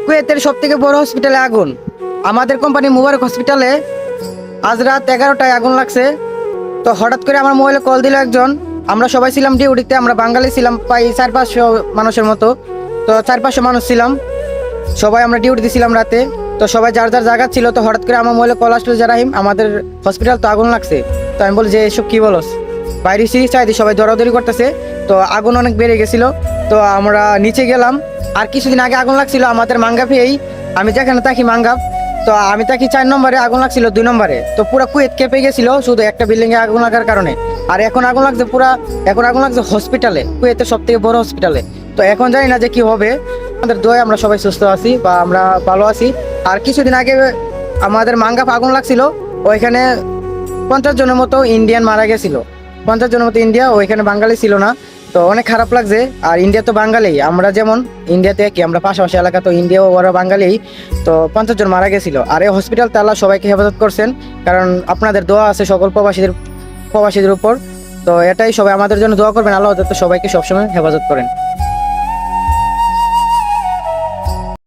কুয়েতের সব থেকে বড় হসপিটালে আগুন। আমাদের কোম্পানি মুবারক হসপিটালে আজ রাত 11টায় আগুন লাগছে। তো হঠাৎ করে আমার মোবাইলে কল দিল একজন। আমরা সবাই ছিলাম ডিউটিতে, আমরা বাঙালি ছিলাম প্রায় 400-500 মানুষের মতো। তো 400-500 মানুষ ছিলাম, সবাই আমরা ডিউটি দিয়েছিলাম রাতে। তো সবাই যার যার জায়গা ছিল। তো হঠাৎ করে আমার মোবাইলে কল আসলো যে রাহিম, আমাদের হসপিটাল তো আগুন লাগছে। তো আমি বলি যে এসব কী বলস, বাইরে চাইদি সবাই দৌড়াদৌড়ি করতেছে। তো আগুন অনেক বেড়ে গেছিল। তো আমরা নিচে গেলাম। আর কিছুদিন আগে আগুন লাগছিল আমাদের মাঙ্গাফেই, আমি যেখানে থাকি মাঙ্গাফ। তো আমি থাকি 4 নম্বরে, আগুন লাগছিল 2 নম্বরে। তো পুরো কুয়েত কেঁপে গেছিল শুধু একটা বিল্ডিং এ আগুন লাগার কারণে। আর এখন আগুন লাগছে এখন আগুন লাগছে হসপিটালে, কুয়েতের সব থেকে বড় হসপিটালে। তো এখন জানি না যে কি হবে। আমাদের দোয়ায় আমরা সবাই সুস্থ আছি বা আমরা ভালো আছি। আর কিছুদিন আগে আমাদের মাঙ্গাফ আগুন লাগছিল, ওইখানে 50 জনের মতো ইন্ডিয়ান মারা গেছিল। 50 জনের মতো ইন্ডিয়া, ওইখানে বাঙালি ছিল না। তো অনেক খারাপ লাগছে। আর ইন্ডিয়া তো বাঙালি, আমরা যেমন ইন্ডিয়াতে কি আমরা পাশাপাশি এলাকা, তো ইন্ডিয়াও ওরা বাঙালি। তো 50 জন মারা গেছিল। আর এই হসপিটাল আল্লাহ সবাইকে হেফাজত করছেন, কারণ আপনাদের দোয়া আছে সকল প্রবাসীদের উপর। তো এটাই, সবাই আমাদের জন্য দোয়া করবেন, আল্লাহ যাতে সবাইকে সবসময় হেফাজত করেন।